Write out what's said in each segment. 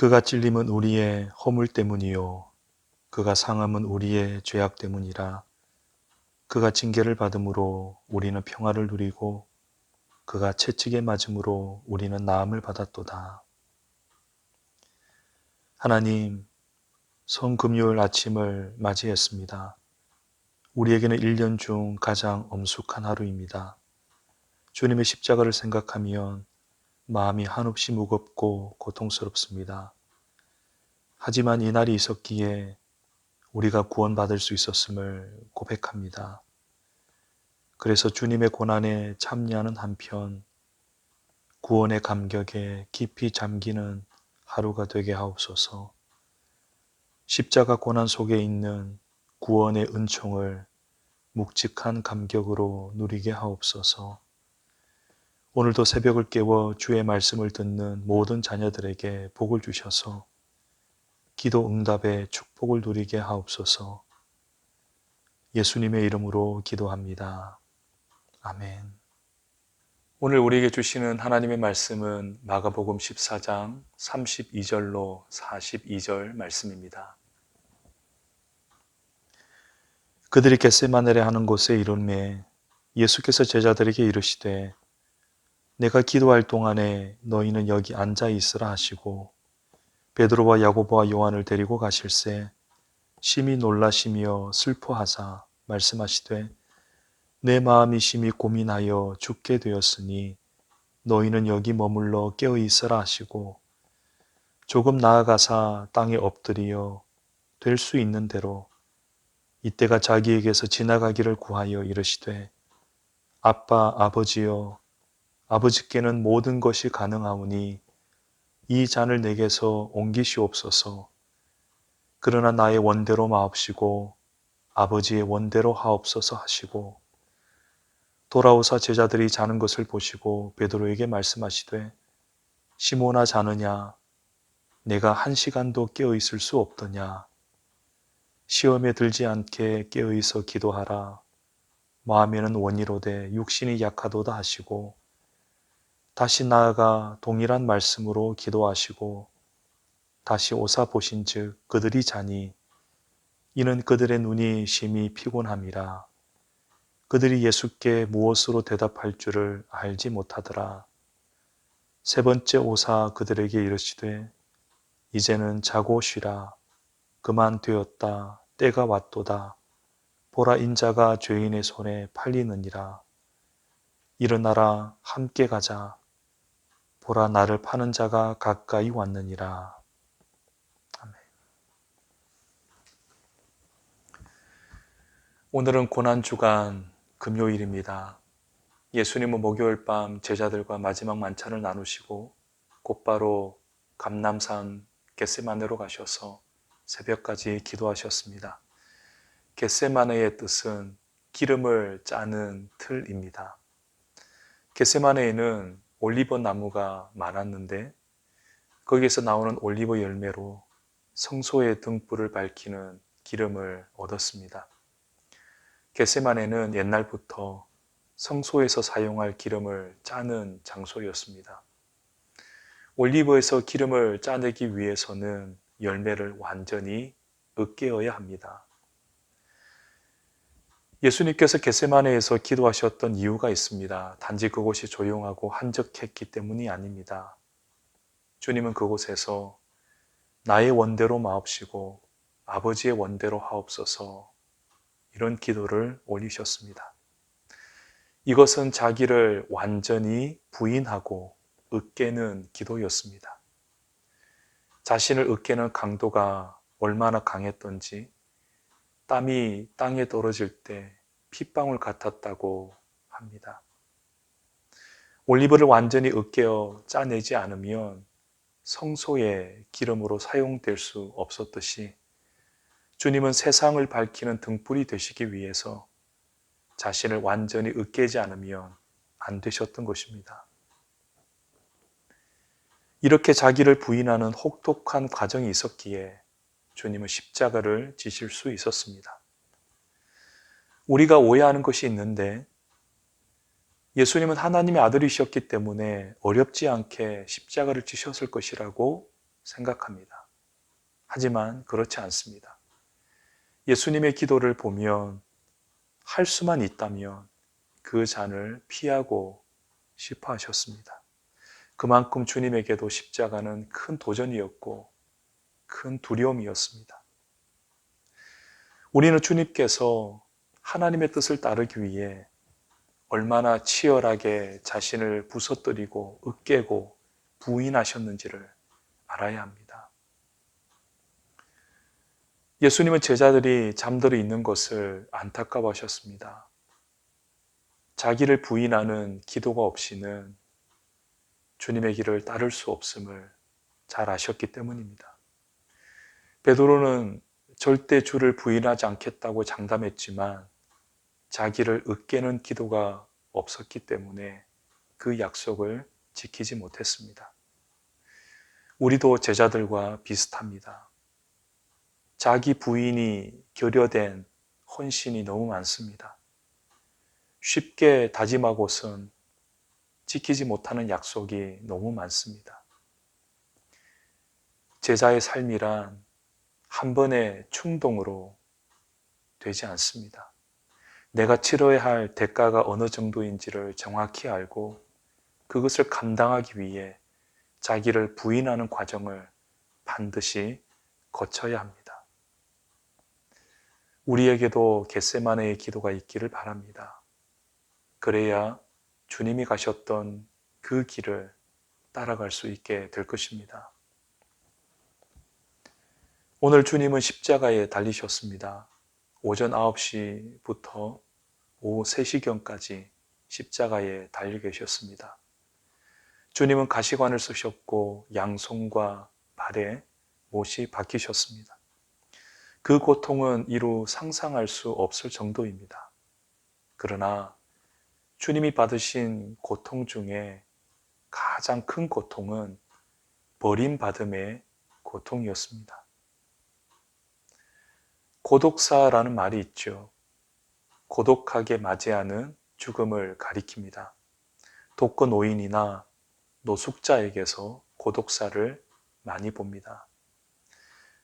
그가 찔림은 우리의 허물 때문이요 그가 상함은 우리의 죄악 때문이라. 그가 징계를 받음으로 우리는 평화를 누리고 그가 채찍에 맞음으로 우리는 나음을 받았도다. 하나님, 성금요일 아침을 맞이했습니다. 우리에게는 1년 중 가장 엄숙한 하루입니다. 주님의 십자가를 생각하면 마음이 한없이 무겁고 고통스럽습니다. 하지만 이 날이 있었기에 우리가 구원받을 수 있었음을 고백합니다. 그래서 주님의 고난에 참여하는 한편 구원의 감격에 깊이 잠기는 하루가 되게 하옵소서. 십자가 고난 속에 있는 구원의 은총을 묵직한 감격으로 누리게 하옵소서. 오늘도 새벽을 깨워 주의 말씀을 듣는 모든 자녀들에게 복을 주셔서 기도 응답의 축복을 누리게 하옵소서. 예수님의 이름으로 기도합니다. 아멘. 오늘 우리에게 주시는 하나님의 말씀은 마가복음 14장 32절로 42절 말씀입니다. 그들이 겟세마네에 하는 곳에 이르매 예수께서 제자들에게 이르시되 내가 기도할 동안에 너희는 여기 앉아 있으라 하시고 베드로와 야고보와 요한을 데리고 가실새 심히 놀라시며 슬퍼하사 말씀하시되 내 마음이 심히 고민하여 죽게 되었으니 너희는 여기 머물러 깨어 있으라 하시고 조금 나아가사 땅에 엎드리어 될 수 있는 대로 이때가 자기에게서 지나가기를 구하여 이르시되 아빠 아버지여 아버지께는 모든 것이 가능하오니 이 잔을 내게서 옮기시옵소서. 그러나 나의 원대로 마옵시고 아버지의 원대로 하옵소서 하시고 돌아오사 제자들이 자는 것을 보시고 베드로에게 말씀하시되 시몬아 자느냐 내가 1시간도 깨어 있을 수 없더냐 시험에 들지 않게 깨어 있어 기도하라 마음에는 원이로되 육신이 약하도다 하시고 다시 나아가 동일한 말씀으로 기도하시고 다시 오사 보신즉 그들이 자니 이는 그들의 눈이 심히 피곤함이라. 그들이 예수께 무엇으로 대답할 줄을 알지 못하더라. 세 번째 오사 그들에게 이르시되 이제는 자고 쉬라. 그만 되었다. 때가 왔도다. 보라 인자가 죄인의 손에 팔리느니라. 일어나라 함께 가자. 보라 나를 파는 자가 가까이 왔느니라. 아멘. 오늘은 고난주간 금요일입니다. 예수님은 목요일 밤 제자들과 마지막 만찬을 나누시고 곧바로 감람산 겟세마네로 가셔서 새벽까지 기도하셨습니다. 겟세마네의 뜻은 기름을 짜는 틀입니다. 겟세마네에는 올리브 나무가 많았는데 거기에서 나오는 올리브 열매로 성소의 등불을 밝히는 기름을 얻었습니다. 겟세마네는 옛날부터 성소에서 사용할 기름을 짜는 장소였습니다. 올리브에서 기름을 짜내기 위해서는 열매를 완전히 으깨어야 합니다. 예수님께서 겟세마네에서 기도하셨던 이유가 있습니다. 단지 그곳이 조용하고 한적했기 때문이 아닙니다. 주님은 그곳에서 나의 원대로 마옵시고 아버지의 원대로 하옵소서 이런 기도를 올리셨습니다. 이것은 자기를 완전히 부인하고 으깨는 기도였습니다. 자신을 으깨는 강도가 얼마나 강했던지 땀이 땅에 떨어질 때 핏방울 같았다고 합니다. 올리브를 완전히 으깨어 짜내지 않으면 성소의 기름으로 사용될 수 없었듯이 주님은 세상을 밝히는 등불이 되시기 위해서 자신을 완전히 으깨지 않으면 안 되셨던 것입니다. 이렇게 자기를 부인하는 혹독한 과정이 있었기에 주님은 십자가를 지실 수 있었습니다. 우리가 오해하는 것이 있는데 예수님은 하나님의 아들이셨기 때문에 어렵지 않게 십자가를 지셨을 것이라고 생각합니다. 하지만 그렇지 않습니다. 예수님의 기도를 보면 할 수만 있다면 그 잔을 피하고 싶어 하셨습니다. 그만큼 주님에게도 십자가는 큰 도전이었고 큰 두려움이었습니다. 우리는 주님께서 하나님의 뜻을 따르기 위해 얼마나 치열하게 자신을 부서뜨리고 으깨고 부인하셨는지를 알아야 합니다. 예수님은 제자들이 잠들어 있는 것을 안타까워하셨습니다. 자기를 부인하는 기도가 없이는 주님의 길을 따를 수 없음을 잘 아셨기 때문입니다. 베드로는 절대 주를 부인하지 않겠다고 장담했지만 자기를 으깨는 기도가 없었기 때문에 그 약속을 지키지 못했습니다. 우리도 제자들과 비슷합니다. 자기 부인이 결여된 헌신이 너무 많습니다. 쉽게 다짐하고선 지키지 못하는 약속이 너무 많습니다. 제자의 삶이란 한 번의 충동으로 되지 않습니다. 내가 치러야 할 대가가 어느 정도인지를 정확히 알고 그것을 감당하기 위해 자기를 부인하는 과정을 반드시 거쳐야 합니다. 우리에게도 겟세마네의 기도가 있기를 바랍니다. 그래야 주님이 가셨던 그 길을 따라갈 수 있게 될 것입니다. 오늘 주님은 십자가에 달리셨습니다. 오전 9시부터 오후 3시경까지 십자가에 달려 계셨습니다. 주님은 가시관을 쓰셨고 양손과 발에 못이 박히셨습니다. 그 고통은 이루 상상할 수 없을 정도입니다. 그러나 주님이 받으신 고통 중에 가장 큰 고통은 버림받음의 고통이었습니다. 고독사라는 말이 있죠. 고독하게 맞이하는 죽음을 가리킵니다. 독거노인이나 노숙자에게서 고독사를 많이 봅니다.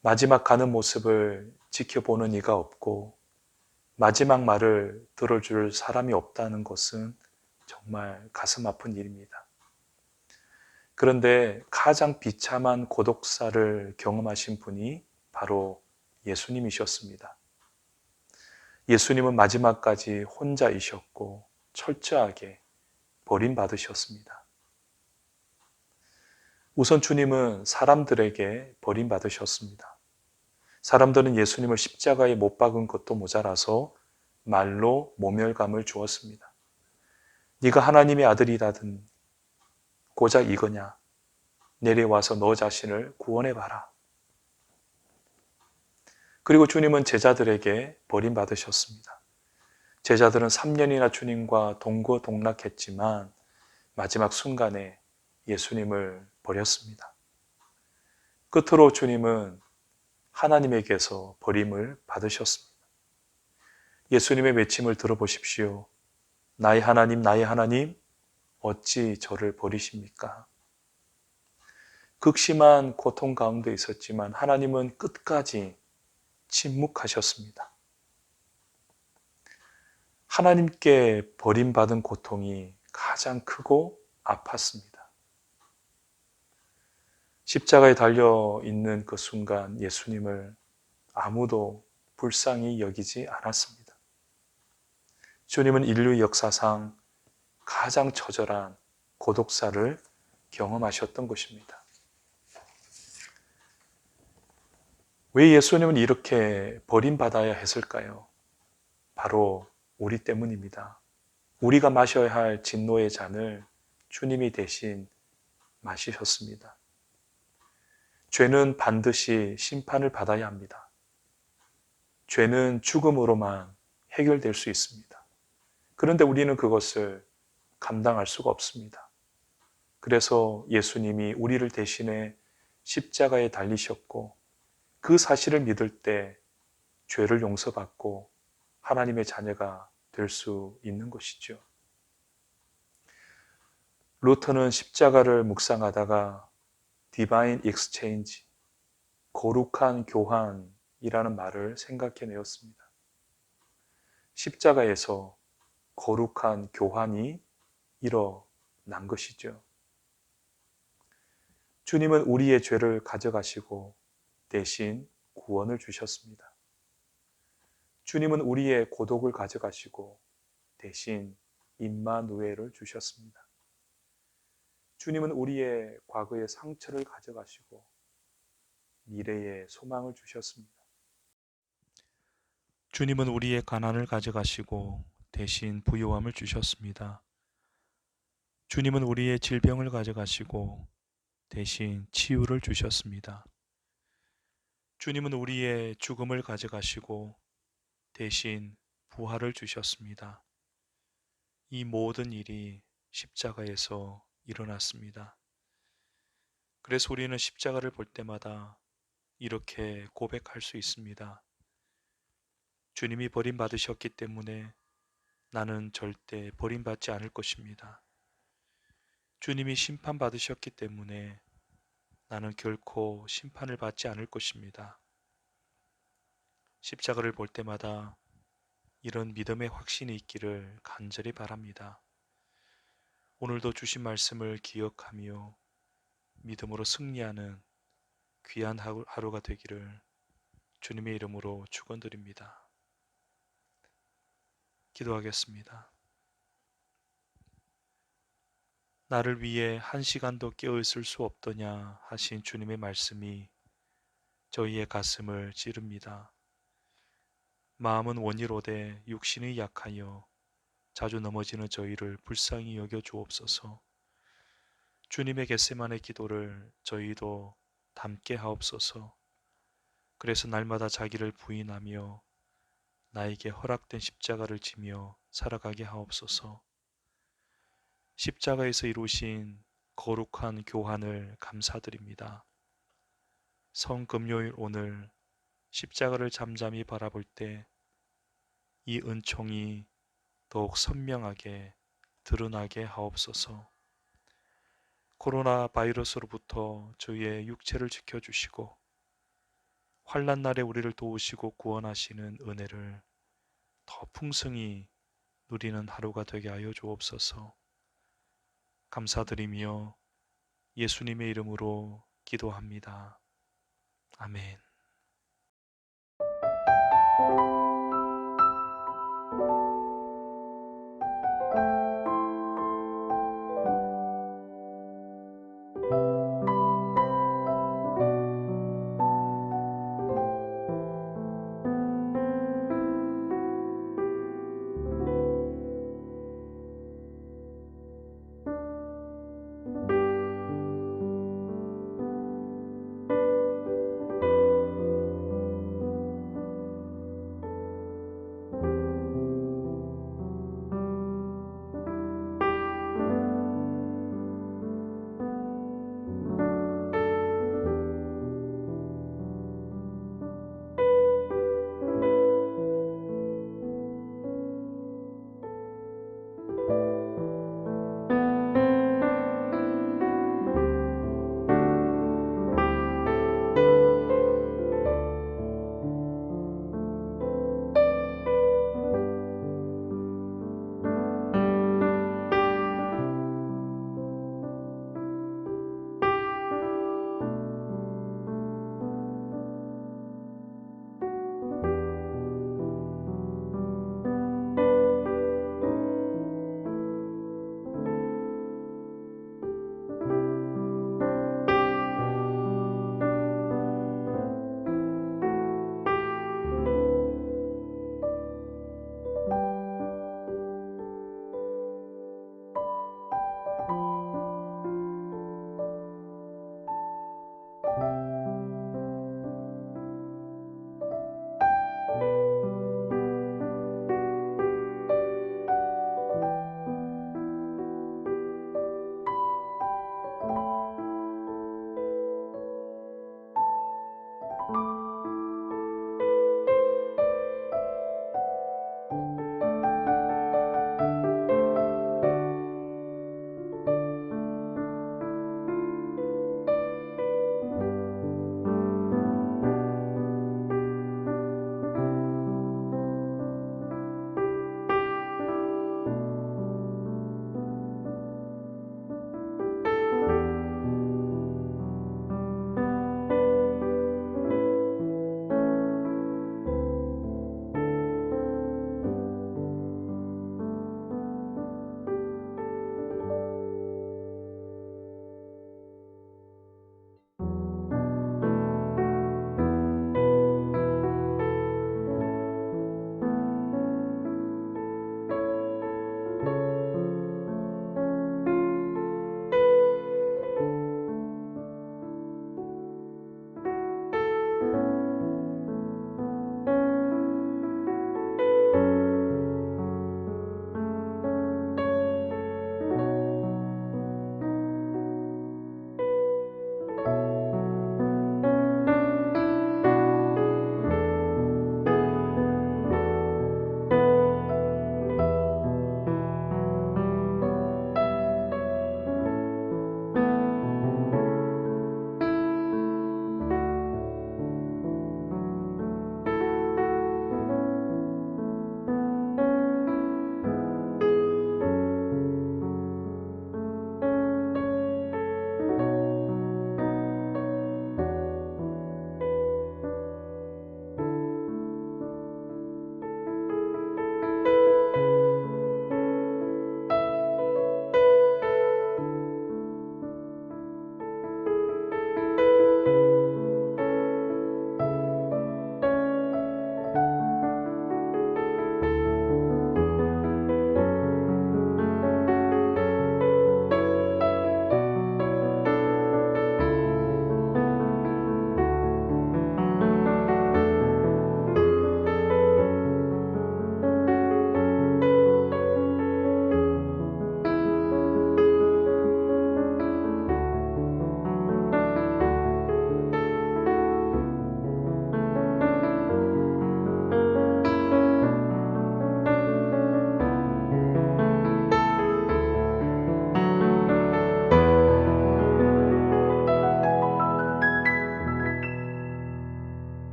마지막 가는 모습을 지켜보는 이가 없고 마지막 말을 들어줄 사람이 없다는 것은 정말 가슴 아픈 일입니다. 그런데 가장 비참한 고독사를 경험하신 분이 바로 예수님이셨습니다. 예수님은 마지막까지 혼자이셨고 철저하게 버림받으셨습니다. 우선 주님은 사람들에게 버림받으셨습니다. 사람들은 예수님을 십자가에 못 박은 것도 모자라서 말로 모멸감을 주었습니다. 네가 하나님의 아들이라든 고작 이거냐? 내려와서 너 자신을 구원해봐라. 그리고 주님은 제자들에게 버림받으셨습니다. 제자들은 3년이나 주님과 동거동락했지만 마지막 순간에 예수님을 버렸습니다. 끝으로 주님은 하나님에게서 버림을 받으셨습니다. 예수님의 외침을 들어보십시오. 나의 하나님, 나의 하나님, 어찌 저를 버리십니까? 극심한 고통 가운데 있었지만 하나님은 끝까지 침묵하셨습니다. 하나님께 버림받은 고통이 가장 크고 아팠습니다. 십자가에 달려 있는 그 순간 예수님을 아무도 불쌍히 여기지 않았습니다. 주님은 인류 역사상 가장 처절한 고독사를 경험하셨던 것입니다. 왜 예수님은 이렇게 버림받아야 했을까요? 바로 우리 때문입니다. 우리가 마셔야 할 진노의 잔을 주님이 대신 마시셨습니다. 죄는 반드시 심판을 받아야 합니다. 죄는 죽음으로만 해결될 수 있습니다. 그런데 우리는 그것을 감당할 수가 없습니다. 그래서 예수님이 우리를 대신해 십자가에 달리셨고 그 사실을 믿을 때 죄를 용서받고 하나님의 자녀가 될 수 있는 것이죠. 루터는 십자가를 묵상하다가 Divine Exchange, 거룩한 교환이라는 말을 생각해내었습니다. 십자가에서 거룩한 교환이 일어난 것이죠. 주님은 우리의 죄를 가져가시고 대신 구원을 주셨습니다. 주님은 우리의 고독을 가져가시고 대신 임마누엘을 주셨습니다. 주님은 우리의 과거의 상처를 가져가시고 미래의 소망을 주셨습니다. 주님은 우리의 가난을 가져가시고 대신 부요함을 주셨습니다. 주님은 우리의 질병을 가져가시고 대신 치유를 주셨습니다. 주님은 우리의 죽음을 가져가시고 대신 부활을 주셨습니다. 이 모든 일이 십자가에서 일어났습니다. 그래서 우리는 십자가를 볼 때마다 이렇게 고백할 수 있습니다. 주님이 버림받으셨기 때문에 나는 절대 버림받지 않을 것입니다. 주님이 심판받으셨기 때문에 나는 결코 심판을 받지 않을 것입니다. 십자가를 볼 때마다 이런 믿음의 확신이 있기를 간절히 바랍니다. 오늘도 주신 말씀을 기억하며 믿음으로 승리하는 귀한 하루가 되기를 주님의 이름으로 축원드립니다. 기도하겠습니다. 나를 위해 한 시간도 깨어 있을 수 없더냐 하신 주님의 말씀이 저희의 가슴을 찌릅니다. 마음은 원이로되 육신이 약하여 자주 넘어지는 저희를 불쌍히 여겨 주옵소서. 주님의 겟세마네 기도를 저희도 담게 하옵소서. 그래서 날마다 자기를 부인하며 나에게 허락된 십자가를 지며 살아가게 하옵소서. 십자가에서 이루신 거룩한 교환을 감사드립니다. 성금요일 오늘 십자가를 잠잠히 바라볼 때 이 은총이 더욱 선명하게 드러나게 하옵소서. 코로나 바이러스로부터 저희의 육체를 지켜주시고 환난 날에 우리를 도우시고 구원하시는 은혜를 더 풍성히 누리는 하루가 되게 하여 주옵소서. 감사드리며 예수님의 이름으로 기도합니다. 아멘.